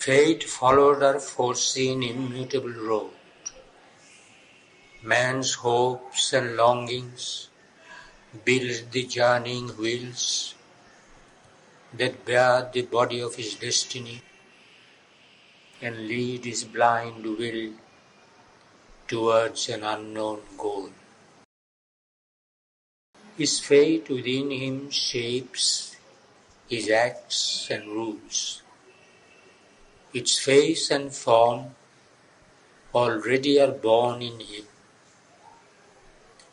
Fate followed her foreseen immutable road. Man's hopes and longings build the journeying wheels that bear the body of his destiny and lead his blind will towards an unknown goal. His fate within him shapes his acts and rules. Its face and form already are born in him.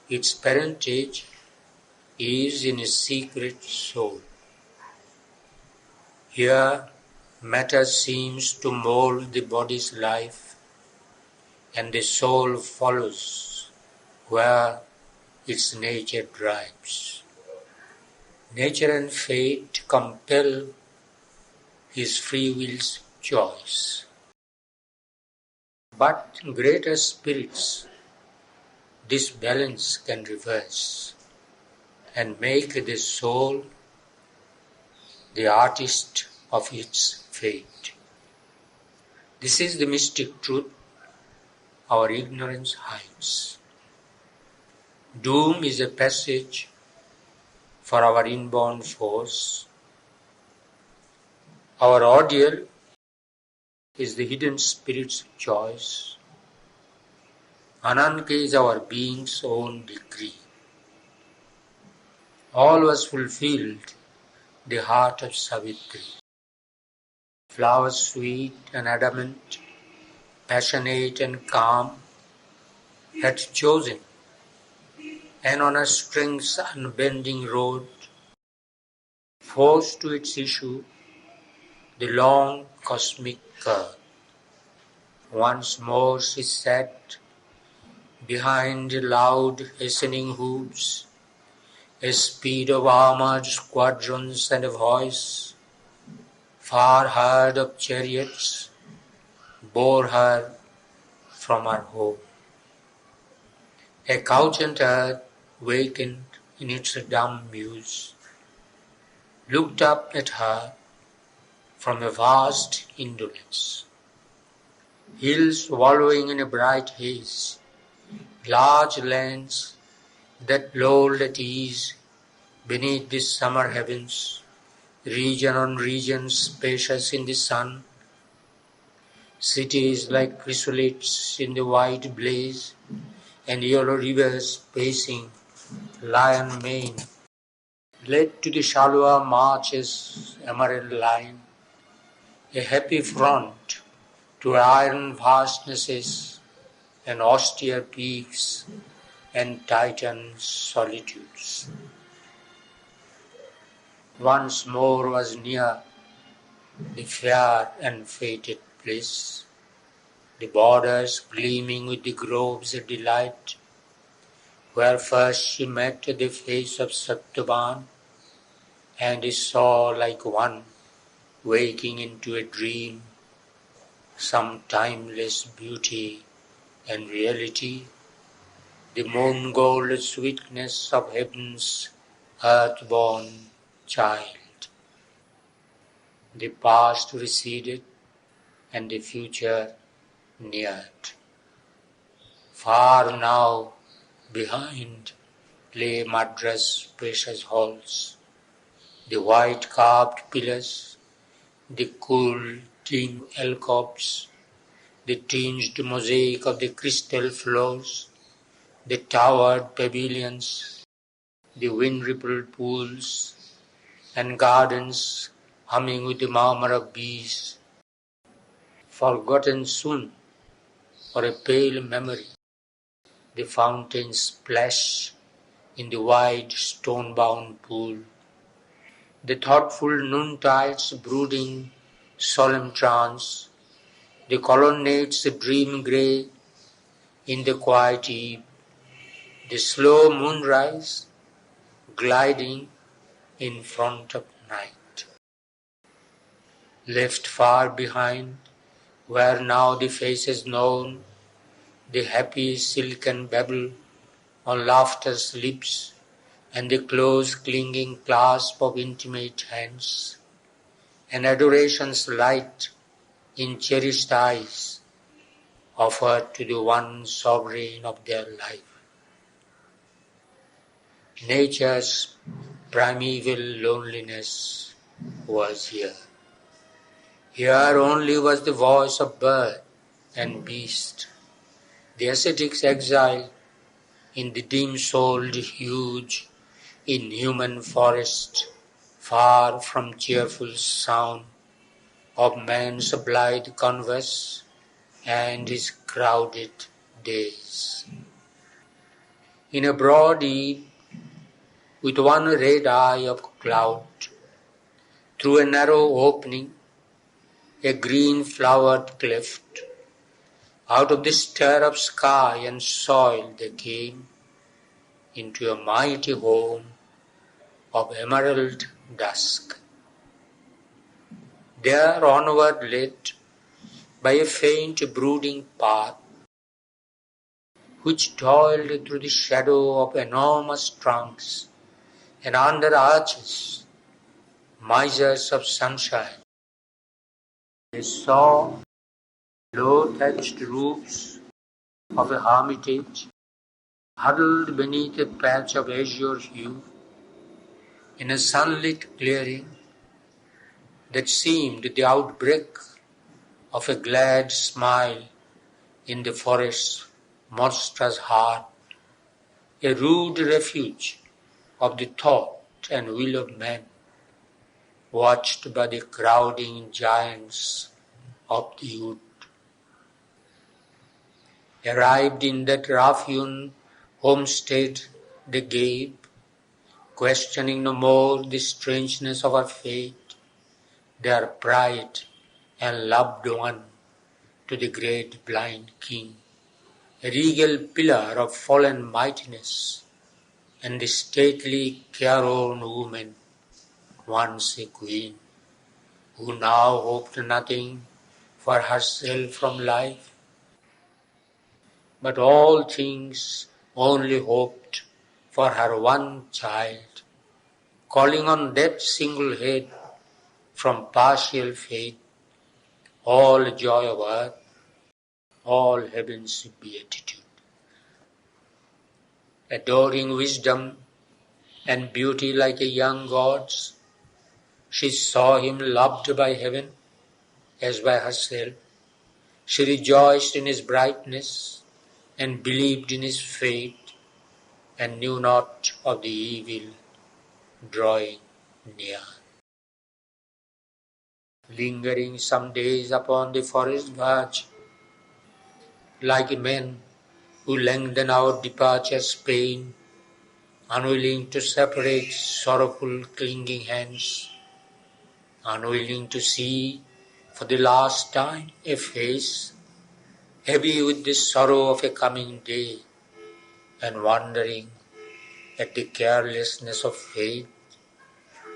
Its parentage is in his secret soul. Here matter seems to mold the body's life, and the soul follows where its nature drives. Nature and fate compel his free will's choice. But greater spirits this balance can reverse and make the soul the artist of its fate. This is the mystic truth our ignorance hides. Doom is a passage for our inborn force. Our ordeal is the hidden spirit's choice. Ananka is our being's own decree. All was fulfilled the heart of Savitri. Flower sweet and adamant, passionate and calm, had chosen, and on a strength's unbending road, forced to its issue the long cosmic curve. Once more she sat behind loud hastening hooves, a speed of armored squadrons and a voice far heard of chariots bore her from her home. A couchant earth, wakened in its dumb muse, looked up at her from a vast indolence. Hills wallowing in a bright haze, large lands that lolled at ease beneath the summer heavens, region on region spacious in the sun, cities like chrysolites in the white blaze, and yellow rivers pacing lion mane, led to the shallower marches emerald line, a happy front to iron vastnesses and austere peaks and Titan solitudes. Once more was near the fair and fated bliss, the borders gleaming with the groves of delight, where first she met the face of Satyavan, and he saw like one waking into a dream some timeless beauty and reality, the moon-gold sweetness of heaven's earth-born child. The past receded and the future neared. Far now behind lay Madras' precious halls, the white carved pillars, the cool tin alcoves, the tinged mosaic of the crystal floors, the towered pavilions, the wind-rippled pools, and gardens humming with the murmur of bees, forgotten soon or a pale memory, the fountains splash in the wide stone-bound pool, the thoughtful noontides brooding solemn trance, the colonnades dream grey in the quiet eve, the slow moonrise gliding in front of night. Left far behind, where now the faces known, the happy silken babble on laughter's lips, and the close clinging clasp of intimate hands, and adoration's light in cherished eyes, offered to the one sovereign of their life. Nature's primeval loneliness was here. Here only was the voice of bird and beast, the ascetic's exile in the dim-souled, huge, inhuman forest, far from cheerful sound of man's blithe converse and his crowded days. In a broad eve, with one red eye of cloud, through a narrow opening, a green-flowered cleft, out of the stir of sky and soil they came into a mighty home of emerald dusk. There onward led by a faint brooding path, which toiled through the shadow of enormous trunks and under arches, misers of sunshine. They saw low thatched roofs of a hermitage huddled beneath a patch of azure hue in a sunlit clearing that seemed the outbreak of a glad smile in the forest's monstrous heart, a rude refuge of the thought and will of man, watched by the crowding giants of the wood. Arrived in that rough-hewn homestead, they gave, questioning no more the strangeness of our fate, their pride and loved one to the great blind king, a regal pillar of fallen mightiness, and the stately careworn woman, once a queen, who now hoped nothing for herself from life, but all things only hoped for her one child, calling on that single head from partial fate, all joy of earth, all heaven's beatitude. Adoring wisdom and beauty like a young god's, she saw him loved by heaven as by herself. She rejoiced in his brightness and believed in his fate, and knew not of the evil drawing near. Lingering some days upon the forest verge, like men who lengthen our departure's pain, unwilling to separate sorrowful clinging hands, unwilling to see for the last time a face heavy with the sorrow of a coming day, and wondering at the carelessness of fate,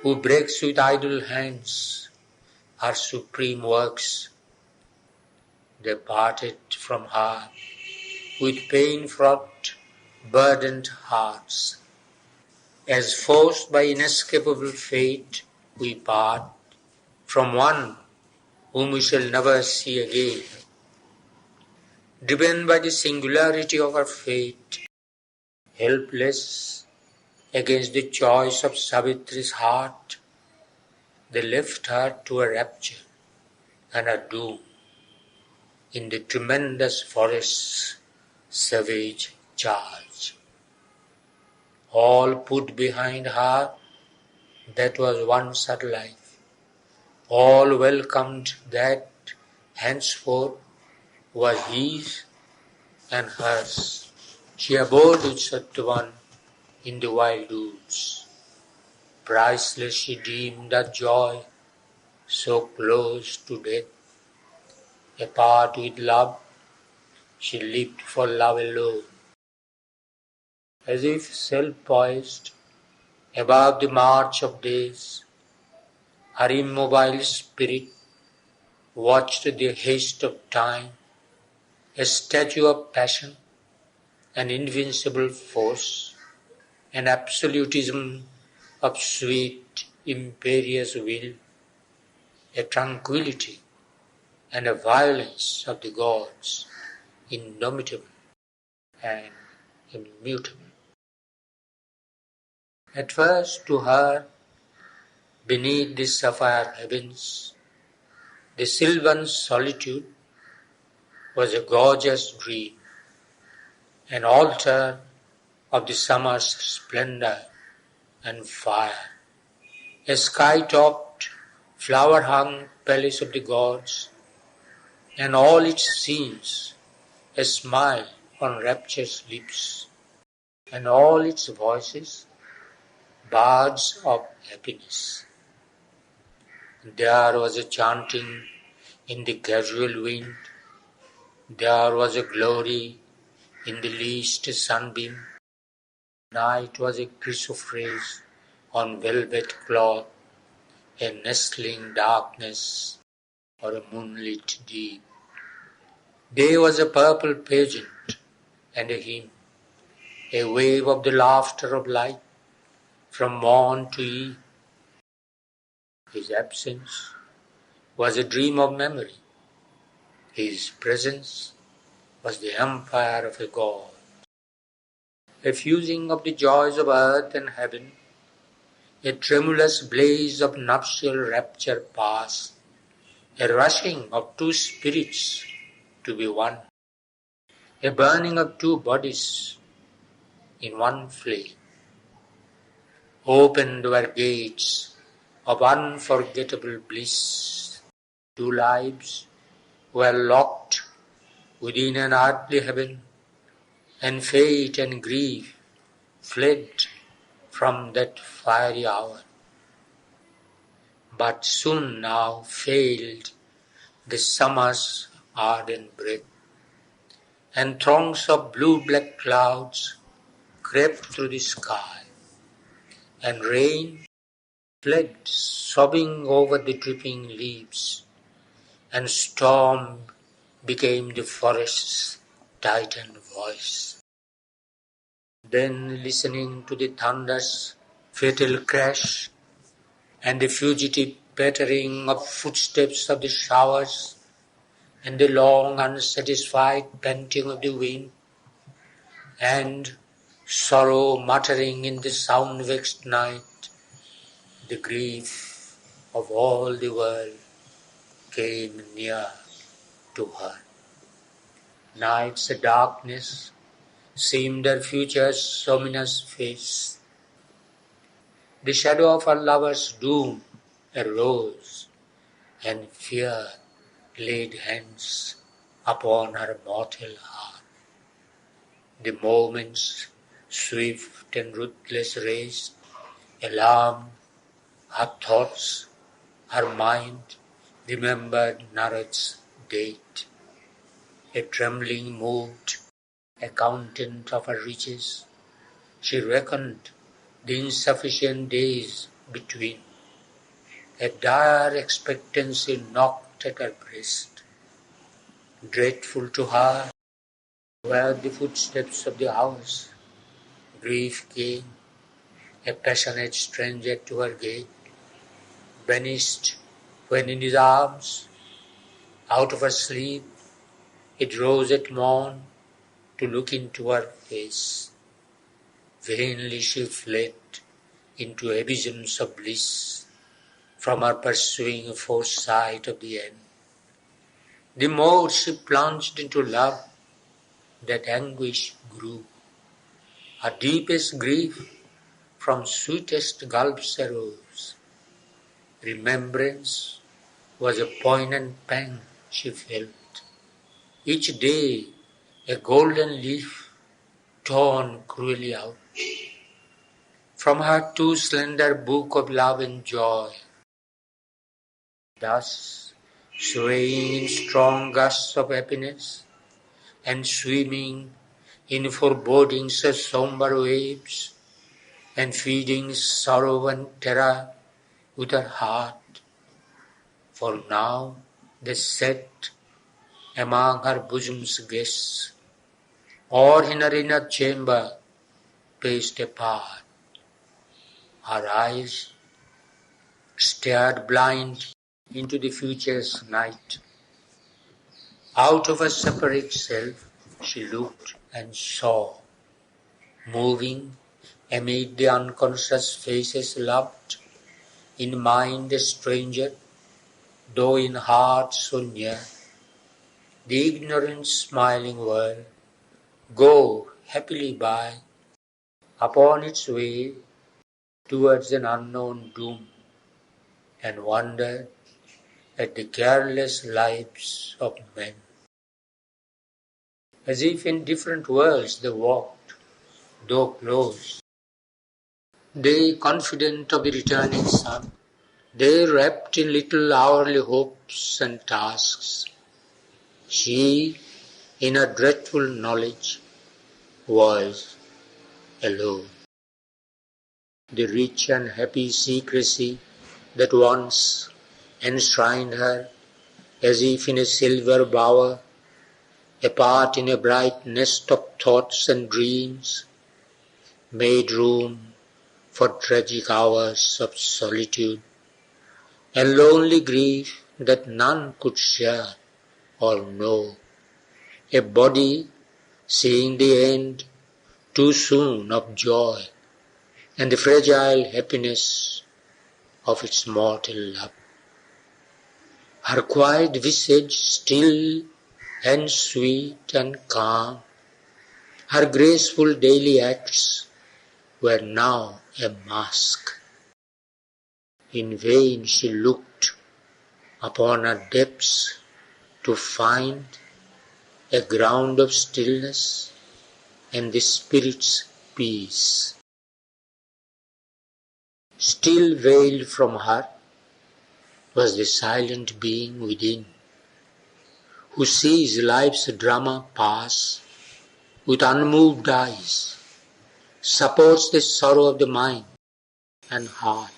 who breaks with idle hands her supreme works. They parted from her with pain-fraught, burdened hearts. As forced by inescapable fate, we part from one whom we shall never see again. Driven by the singularity of our fate, helpless against the choice of Savitri's heart, they left her to a rapture and a doom in the tremendous forest's savage charge. All put behind her that was once her life. All welcomed that henceforth was his and hers. She abode with Satyavan in the wild woods. Priceless she deemed that joy, so close to death. Apart with love, she lived for love alone. As if self-poised above the march of days, her immobile spirit watched the haste of time, a statue of passion, an invincible force, an absolutism of sweet, imperious will, a tranquility and the violence of the gods, indomitable and immutable. At first, to her, beneath the sapphire heavens, the sylvan solitude was a gorgeous dream, an altar of the summer's splendor and fire, a sky-topped, flower-hung palace of the gods, and all its scenes a smile on rapturous lips, and all its voices bards of happiness. There was a chanting in the casual wind, there was a glory in the least sunbeam. Night was a chrysoprase on velvet cloth, a nestling darkness or a moonlit deep. Day was a purple pageant and a hymn, a wave of the laughter of light from morn to eve. His absence was a dream of memory. His presence was the empire of a god. A fusing of the joys of earth and heaven, a tremulous blaze of nuptial rapture past, a rushing of two spirits to be one, a burning of two bodies in one flame. Opened were gates of unforgettable bliss. Two lives were locked within an earthly heaven, and fate and grief fled from that fiery hour. But soon now failed the summer's ardent breath, and throngs of blue-black clouds crept through the sky, and rain fled sobbing over the dripping leaves, and storm became the forest's tightened voice. Then, listening to the thunder's fatal crash and the fugitive pattering of footsteps of the showers and the long unsatisfied panting of the wind, and sorrow muttering in the sound-vexed night, the grief of all the world came near to her. Night's darkness seemed her future's ominous face. The shadow of her lover's doom arose, and fear laid hands upon her mortal heart. The moments, swift and ruthless race, alarmed her thoughts, her mind remembered Narod's date. A trembling moved accountant of her riches, she reckoned the insufficient days between. A dire expectancy knocked at her breast. Dreadful to her were the footsteps of the hours. Grief came, a passionate stranger to her gate, vanished when in his arms, out of her sleep, it rose at morn to look into her face. Vainly she fled into abysms of bliss from her pursuing foresight of the end. The more she plunged into love, that anguish grew. Her deepest grief from sweetest gulfs arose. Remembrance was a poignant pang she felt. Each day a golden leaf torn cruelly out from her too slender book of love and joy. Thus, swaying in strong gusts of happiness, and swimming in forebodings of somber waves, and feeding sorrow and terror with her heart. For now they sat among her bosom's guests, or in her inner chamber, paced apart. Her eyes stared blind into the future's night, Out of a separate self she looked and saw, moving amid the unconscious faces loved, in mind a stranger, though in heart so near, the ignorant smiling world go happily by upon its way towards an unknown doom, and wonder at the careless lives of men. As if in different worlds they walked, though close, they confident of the returning sun, they wrapped in little hourly hopes and tasks. She, in her dreadful knowledge, was alone. The rich and happy secrecy that once enshrined her, as if in a silver bower, apart in a bright nest of thoughts and dreams, made room for tragic hours of solitude and lonely grief that none could share or know. A body seeing the end too soon of joy and the fragile happiness of its mortal love. Her quiet visage still and sweet and calm, her graceful daily acts were now a mask. In vain she looked upon her depths to find a ground of stillness and the spirit's peace. Still veiled from her was the silent being within, who sees life's drama pass with unmoved eyes, supports the sorrow of the mind and heart,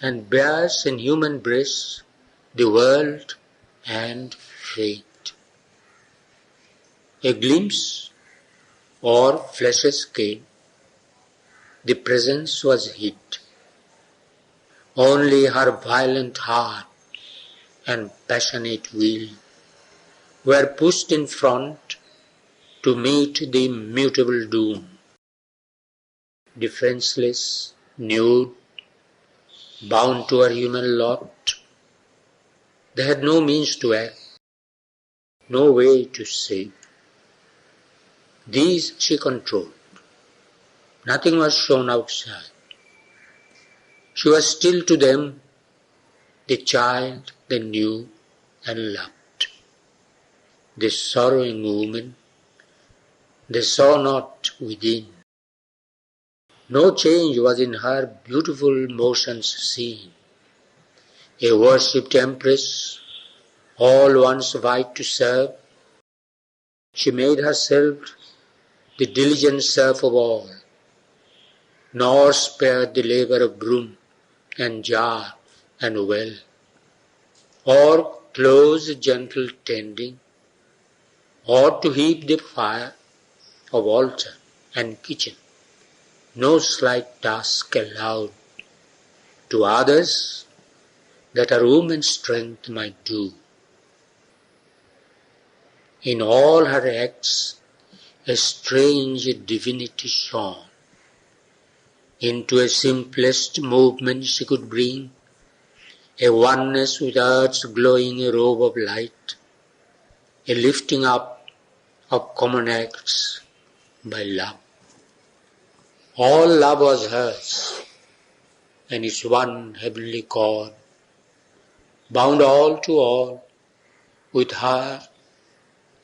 and bears in human breast the world and fate. A glimpse or flashes came, the presence was hid. Only her violent heart and passionate will were pushed in front to meet the immutable doom. Defenseless, nude, bound to her human lot, they had no means to act, no way to save. These she controlled. Nothing was shown outside. She was still to them the child they knew and loved. The sorrowing woman they saw not within. No change was in her beautiful motions seen. A worshipped empress, all once white to serve, she made herself the diligent serf of all, nor spared the labour of broom and jar and well, or close gentle tending, or to heap the fire of altar and kitchen. No slight task allowed to others that her woman's strength might do. In all her acts a strange divinity shone. Into a simplest movement she could bring a oneness with earth's glowing robe of light, a lifting up of common acts by love. All love was hers, and its one heavenly cord bound all to all with her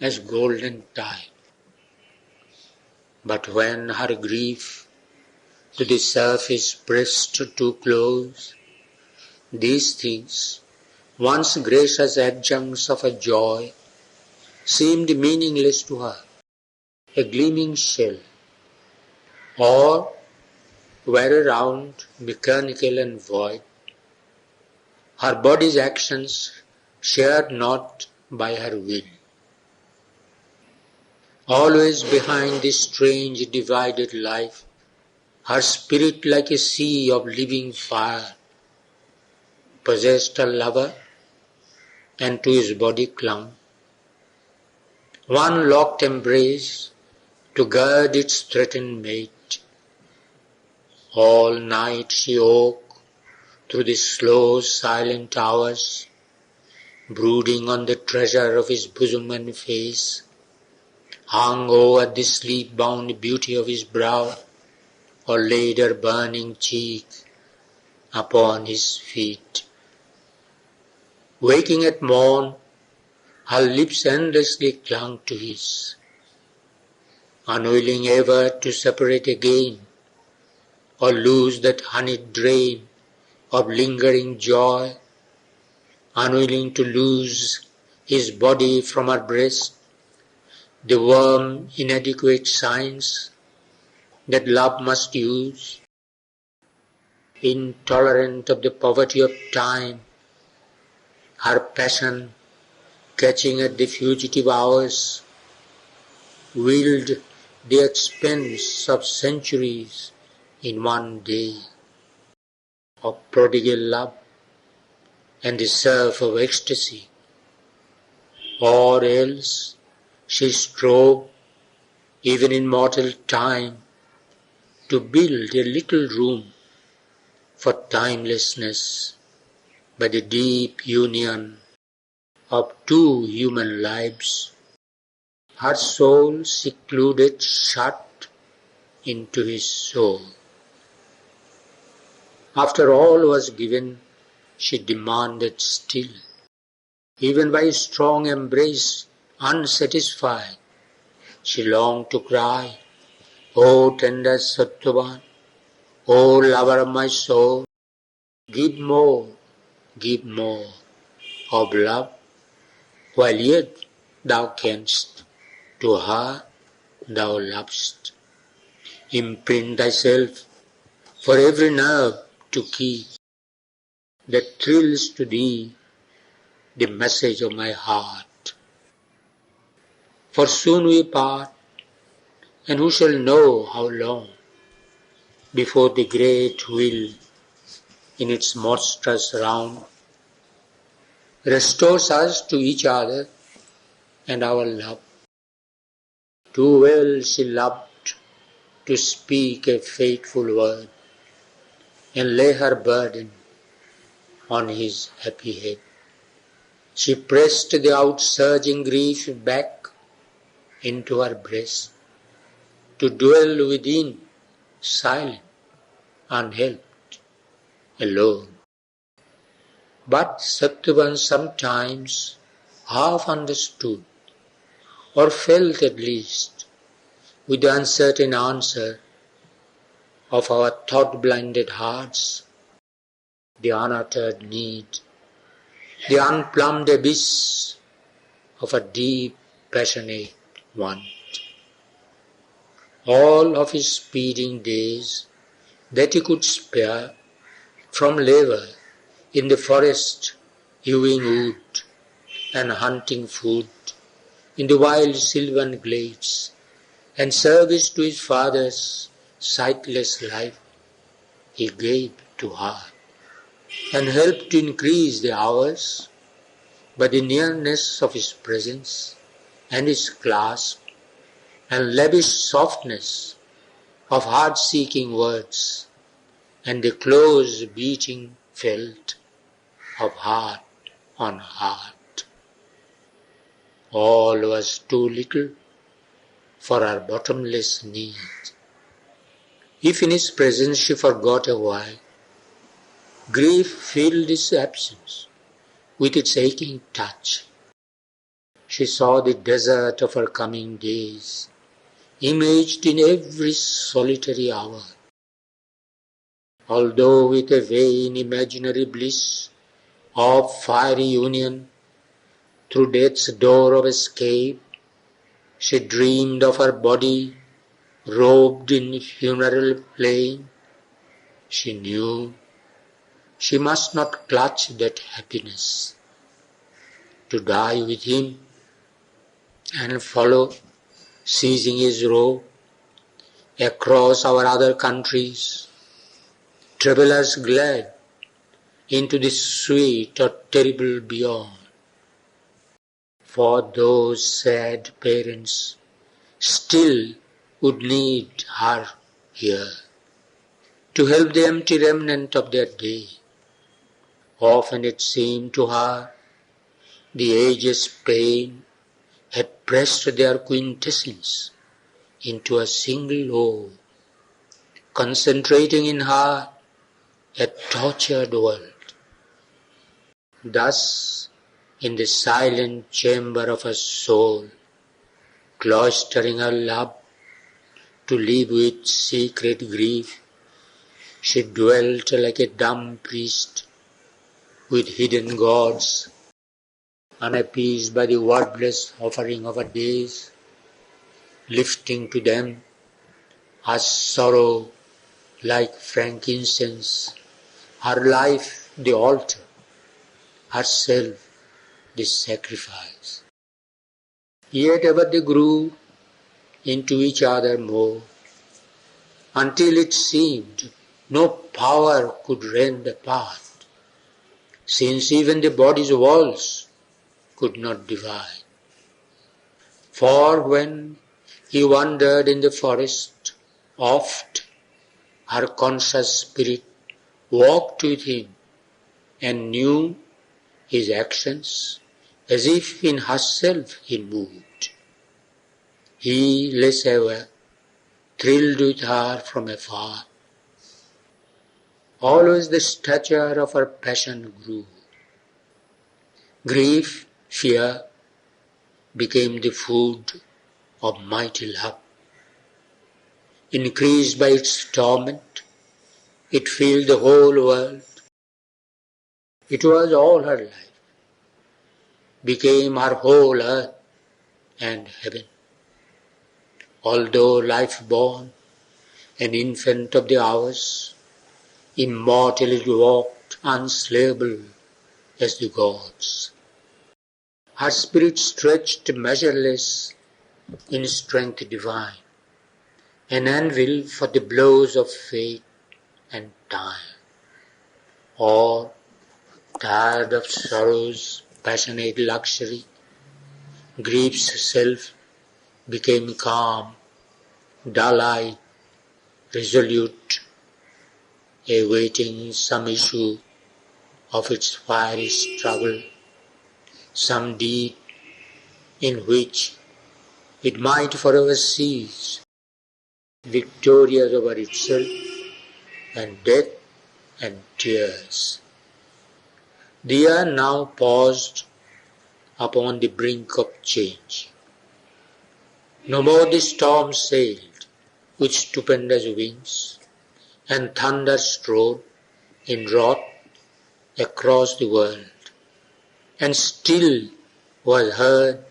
as golden tide. But when her grief to the surface pressed too close, these things, once gracious adjuncts of her joy, seemed meaningless to her, a gleaming shell, or were around mechanical and void, her body's actions shared not by her will. Always behind this strange divided life, her spirit like a sea of living fire, possessed her lover and to his body clung, one locked embrace to guard its threatened mate. All night she woke through the slow, silent hours, brooding on the treasure of his bosom and face, hung over the sleep-bound beauty of his brow, or laid her burning cheek upon his feet. Waking at morn, her lips endlessly clung to his, unwilling ever to separate again, or lose that honeyed drain of lingering joy, unwilling to lose his body from her breast, the warm, inadequate signs that love must use, intolerant of the poverty of time, her passion, catching at the fugitive hours, willed the expense of centuries in one day, of prodigal love and the surf of ecstasy. Or else she strove, even in mortal time, to build a little room for timelessness by the deep union of two human lives, her soul secluded shut into his soul. After all was given, she demanded still, even by strong embrace unsatisfied, she longed to cry, O tender Satyavan, O lover of my soul, give more of love, while yet thou canst, to her thou lovest. Imprint thyself for every nerve to keep, that thrills to thee the message of my heart. For soon we part, and who shall know how long, before the great wheel in its monstrous round restores us to each other and our love. Too well she loved to speak a fateful word and lay her burden on his happy head. She pressed the outsurging grief back into her breast, to dwell within, silent, unhelped, alone. But Satyavan sometimes half understood, or felt at least, with the uncertain answer of our thought-blinded hearts, the unuttered need, the unplumbed abyss of a deep, passionate want. All of his speeding days that he could spare from labour in the forest, hewing wood and hunting food in the wild sylvan glades, and service to his father's sightless life, he gave to her, and helped to increase the hours by the nearness of his presence and his clasp and lavish softness of heart-seeking words and the close beating felt of heart on heart. All was too little for her bottomless need. If in his presence she forgot a while, grief filled his absence with its aching touch. She saw the desert of her coming days, imaged in every solitary hour. Although with a vain imaginary bliss of fiery union through death's door of escape, she dreamed of her body robed in funeral plain. She knew she must not clutch that happiness, to die with him and follow, seizing his robe, across our other countries, travelers glad into the sweet or terrible beyond. For those sad parents still would need her here to help the empty remnant of their day. Often it seemed to her the age's pain had pressed their quintessence into a single O, concentrating in her a tortured world. Thus, in the silent chamber of her soul, cloistering her love to live with secret grief, she dwelt like a dumb priest with hidden gods, unappeased by the wordless offering of her days, lifting to them her sorrow like frankincense, her life the altar, herself the sacrifice. Yet ever they grew into each other more, until it seemed no power could rend apart, since even the body's walls could not divide. For when he wandered in the forest, oft her conscious spirit walked with him and knew his actions as if in herself he moved. He, less ever, thrilled with her from afar. Always the stature of her passion grew. Grief, fear, became the food of mighty love. Increased by its torment, it filled the whole world. It was all her life, became her whole earth and heaven. Although life-born, an infant of the hours, immortal it walked, unslayable as the gods. Her spirit stretched measureless in strength divine, an anvil for the blows of fate and time. Or, tired of sorrow's passionate luxury, grief's self became calm, dull-eyed, resolute, awaiting some issue of its fiery struggle, some deed in which it might forever cease, victorious over itself and death and tears. The air now paused upon the brink of change. No more the storm sailed with stupendous wings, and thunder strode in wrath across the world, and still was heard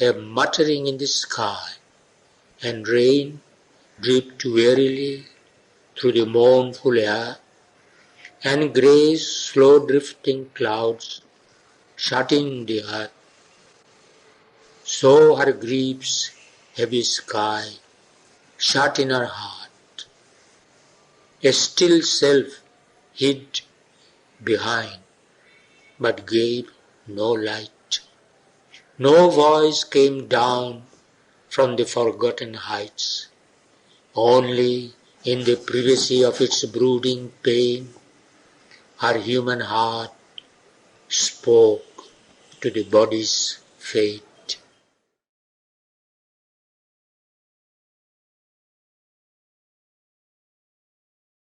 a muttering in the sky, and rain dripped wearily through the mournful air, and grey slow drifting clouds shut in the earth. So her grief's heavy sky shut in her heart. A still self hid behind, but gave no light. No voice came down from the forgotten heights. Only in the privacy of its brooding pain, her human heart spoke to the body's fate.